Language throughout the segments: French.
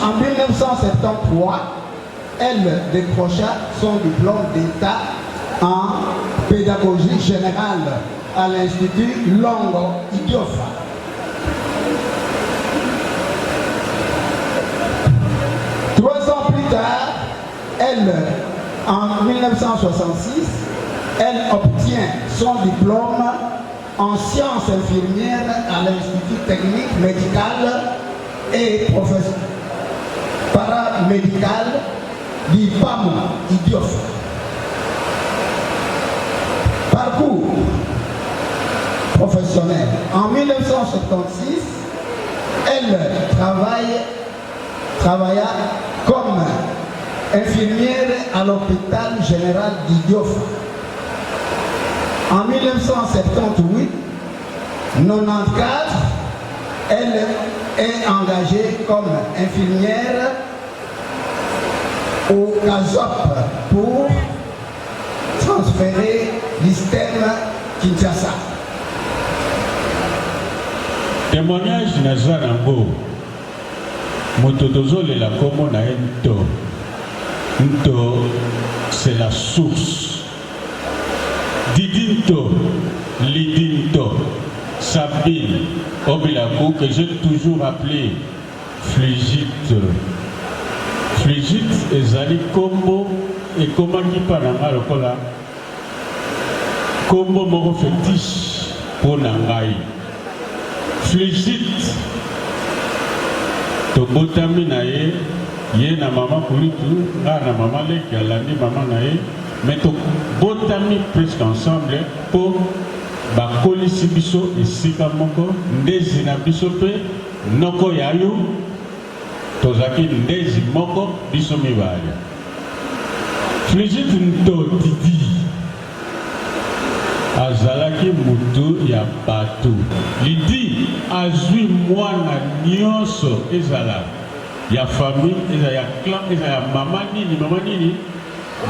En 1973, elle décrocha son diplôme d'État en pédagogie générale à l'Institut Longo Idiofa. Trois ans plus tard, en 1966, elle obtient son diplôme en sciences infirmières à l'Institut technique médical et paramédical d'Ipamo Idiofa. Parcours professionnel. En 1976, elle travailla comme infirmière à l'hôpital général d'Idiofa. En 1978, 1994, elle est engagée comme infirmière au CASOP pour transférer l'ISTEM Kinshasa. Témoignage Nazarambo, Mototozole la Komo na Nto. Nto, c'est la source. Didinto, Lidinto, Sabine, Obilakou, que j'ai toujours appelé Frigite. Frigite ezali kombo et comment qui parle lokola kombo moko fétiche pour nangai. Frigite tobotami na ye na mama kulitu nga na mama leki alandi mama na ye mais tobotami presque ensemble pour bakolisi biso esika moko ndezi na biso pe noko yayo tozaki ndezi moko biso mibale. Frigide Nto Didi azalaki mutu ya bato. Lidi azwi mwana nyonso ezala ya famille, ezala ya clan, ezala ya mama nini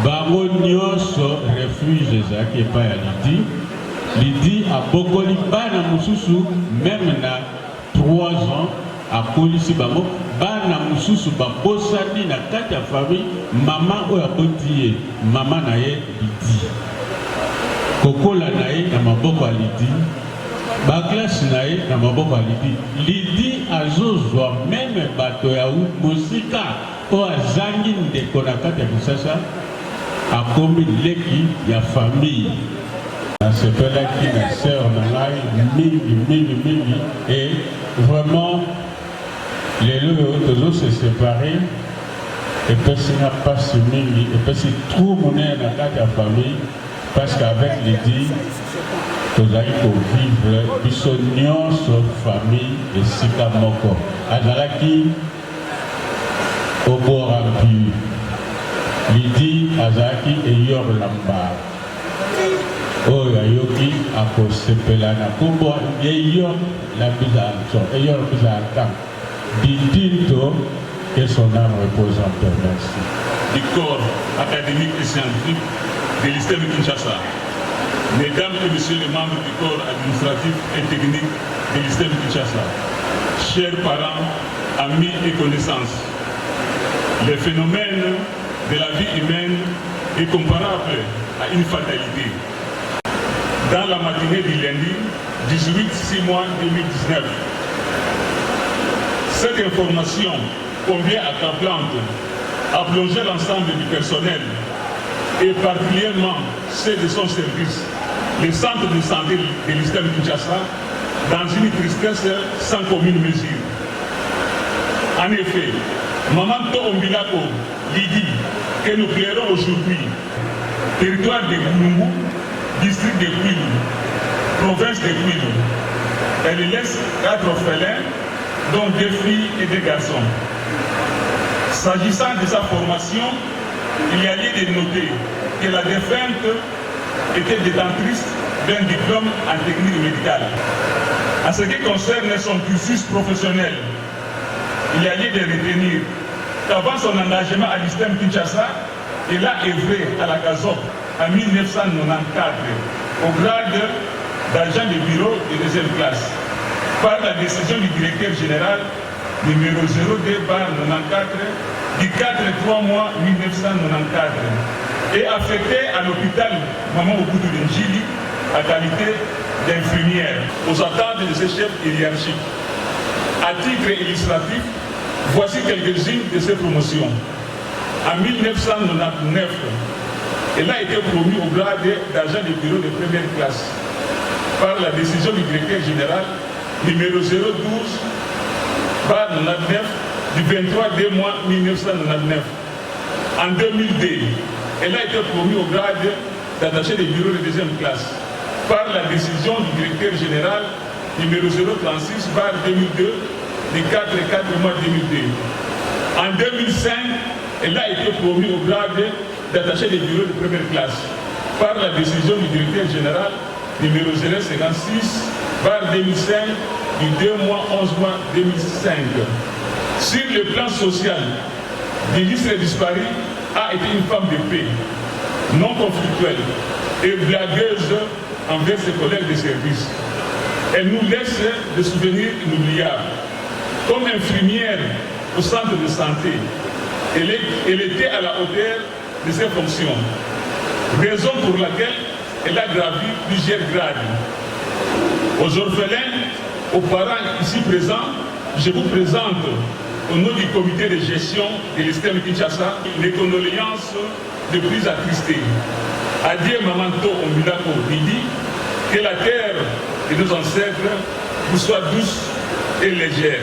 bango nyonso refuge ezalaki epai ya Lidi. Lidi abokoli bana mususu même na 3 ans akolisi bango bana mususu babosani na kati ya famille mama oyo aboti ye mama na ye Lidi kokola na ye na maboko ya Lidi baklase na ye na maboko ya Lidi. Lidi azozwa meme bato ya mosika oyo azangi ndeko na kati ya Kinshasa akomi leki ya famille. Nasepelaki na sœur na ngai mingi et vraiment les deux se séparés et puis n'a pas mingi et puis c'est trop monnaie dans la famille parce qu'avec Lidi nous allons vivre biso nyonso famille et sika moko azalaki obora pi Lidi azalaki eyor lamba oyo ayoki akosepela na kombo eyor la bizarre eyor bizarre Didinto, que son âme repose en paix. Merci. Du corps académique et scientifique de l'ISTEM Kinshasa. Mesdames et messieurs les membres du corps administratif et technique de l'ISTEM Kinshasa, chers parents, amis et connaissances, Les phénomènes de la vie humaine est comparable à une fatalité. Dans la matinée du lundi, 18/6/2019, cette information, combien accablante, a plongé l'ensemble du personnel et particulièrement ceux de son service, le centre de santé de l'ISTEM Kinshasa, dans une tristesse sans commune mesure. En effet, Maman Ombilako Lydie, que nous plairons aujourd'hui, territoire de Goulumbu, district de Kwilu, province de Kwilu, elle laisse 4 orphelins, dont 2 filles et 2 garçons. S'agissant de sa formation, il y a lieu de noter que la défunte était détentrice d'un diplôme en technique médicale. En ce qui concerne son cursus professionnel, il y a lieu de retenir qu'avant son engagement à l'ISTEM Kinshasa, il a œuvré à la CASOP en 1994 au grade d'agent de bureau de 2e classe par la décision du directeur général numéro 02/94 du 4/3/1994 et affecté à l'hôpital Maman Okoudou de Njili à qualité d'infirmière aux attentes de ses chefs hiérarchiques. À titre illustratif, voici quelques-unes de ses promotions. En 1999, elle a été promue au grade d'agent de bureau de 1e classe par la décision du directeur général numéro 012/99 du 23/1999. En 2002, elle a été promue au grade d'attaché de bureau de 2e classe par la décision du directeur général numéro 036/2002 du 4/4/2002. En 2005, elle a été promue au grade d'attaché de bureau de 1e classe par la décision du directeur général numéro 056/2005 du 2/11/2005. Sur le plan social, l'illustre disparue a été une femme de paix, non conflictuelle et blagueuse envers ses collègues de service. Elle nous laisse des souvenirs inoubliables. Comme infirmière au centre de santé, elle était à la hauteur de ses fonctions, raison pour laquelle elle a gravi plusieurs grades. Aux orphelins, aux parents ici présents, je vous présente au nom du comité de gestion de l'ISTEM Kinshasa les condoléances les plus attristées. Adieu Maman Ombilako Lydie, que la terre de nos ancêtres vous soit douce et légère.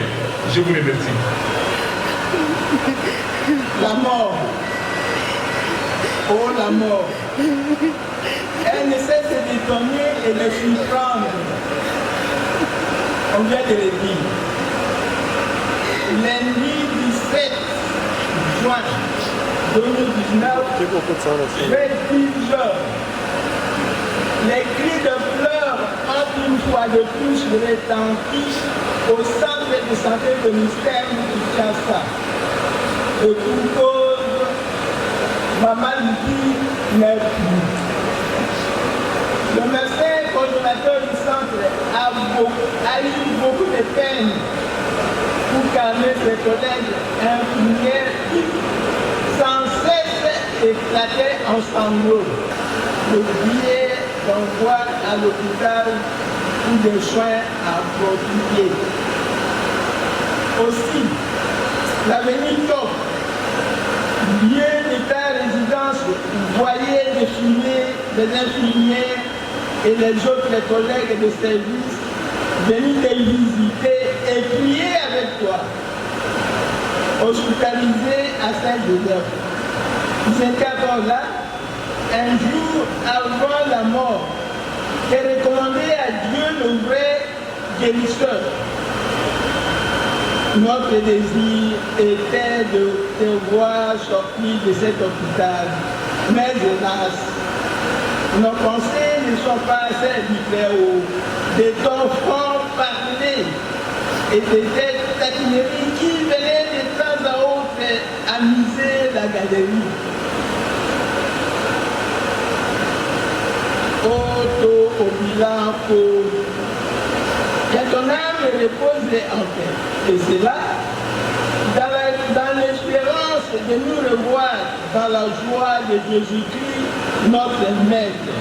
Je vous remercie. La mort. Oh la mort. Elle ne cesse d'étonner et de surprendre. On vient de le dire. Lundi 17 juin 2019, vers 10 heures, les cris de pleurs ont une fois de plus retenti au centre de santé de l'ISTEM Kinshasa. Et pour cause, Maman Lydie n'est plus. Le médecin coordonnateur du centre a eu beaucoup de peine pour calmer ses collègues infirmières qui sans cesse éclataient en sanglots. Le billet d'envoi à l'hôpital pour des soins appropriés. Aussi, l'avenir Top, lieu d'état résidence, voyait défiler les infirmières et les autres collègues de service venir te visiter et prier avec toi. Hospitalisé à Saint-Joseph. Ils étaient encore là, un jour avant la mort, et recommandé à Dieu le vrai guérisseur. Notre désir était de te voir sortir de cet hôpital. Mais hélas, nos pensées ne sont pas celles du Très-Haut, de ton fort parler et de cette taquinerie qui venait de temps à autre amuser la galerie. Otto Ombilako, que ton âme repose en paix. Et c'est là, dans l'espérance de nous revoir dans la joie de Jésus-Christ, notre Maître.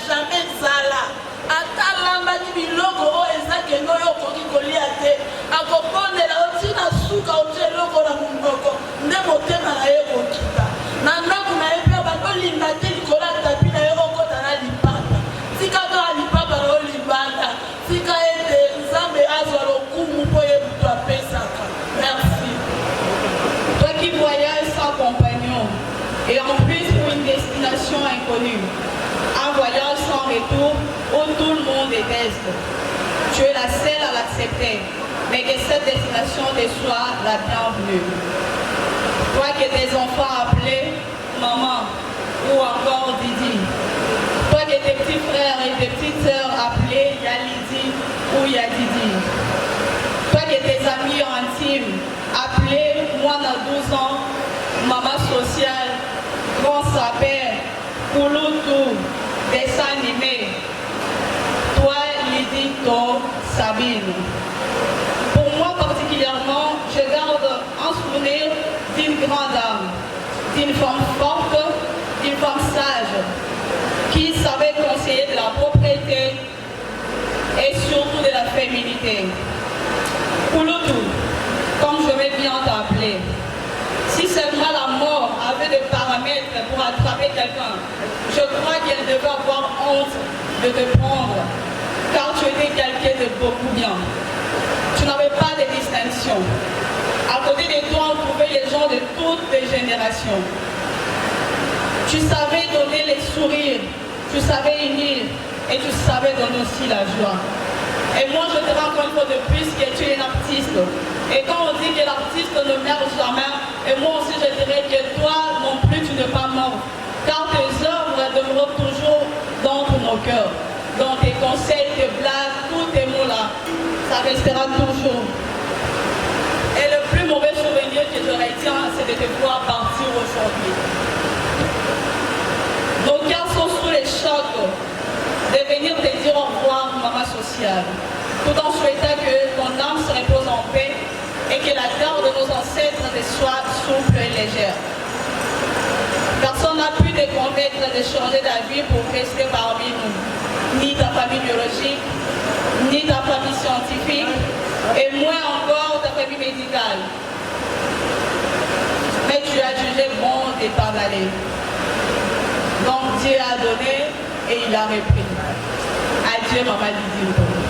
Jamais zala atalambaki biloko oyo ezakende oyo okoki kolia te akopondela otina suka otie eloko na monoko nde motema na ye kokita na ndako na ye mpe bakolimba te likolo ya tapi na ye okota na lipapa tika kaka lipapa na olibanda tika ete nzambe azwa lokumu mpo ye moto apesaka. Merci. Toi qui voyages sans compagnon et en plus pour une destination inconnue, un voyage sans retour où tout le monde déteste. Tu es la seule à l'accepter, mais que cette destination te soit la bienvenue. Toi que tes enfants appelaient maman ou encore Didi. Toi que tes petits frères et tes petites sœurs appelaient Yalidi ou Yadidi. Toi que tes amis intimes appelaient moi à 12 ans, maman sociale, grand sapeur, Kouloutou, dessin animé. Toi, Lydie, toi, Sabine. Pour moi particulièrement, je garde un souvenir d'une grande âme, d'une femme forte, d'une femme sage, qui savait conseiller de la propriété et surtout de la féminité. Kouloutou, comme je vais bien t'appeler. Si seulement la mort avait des paramètres pour attraper quelqu'un, je crois qu'elle devait avoir honte de te prendre, car tu étais quelqu'un de beaucoup bien. Tu n'avais pas de distinction. À côté de toi, on trouvait les gens de toutes les générations. Tu savais donner les sourires, tu savais unir et tu savais donner aussi la joie. Et moi, je te raconte une fois de plus que tu es un artiste. Et quand on dit que l'artiste ne meurt jamais, et moi aussi je dirais que toi non plus tu n'es pas mort. Car tes œuvres demeurent toujours dans nos cœurs. Dans tes conseils, tes blagues, tous tes mots-là, ça restera toujours. Et le plus mauvais souvenir que je retiens, c'est de te voir partir aujourd'hui. Nos cœurs sont sous les chocs de venir te dire au revoir, maman sociale, tout en souhaitant que ton âme se repose en paix et que la terre de nos ancêtres soit souple et légère. Personne n'a pu te convaincre de changer d'avis pour rester parmi nous, ni ta famille biologique, ni ta famille scientifique, et moins encore ta famille médicale. Mais tu as jugé bon de t'en aller. Donc Dieu a donné et il a repris. Adieu, maman Lydie.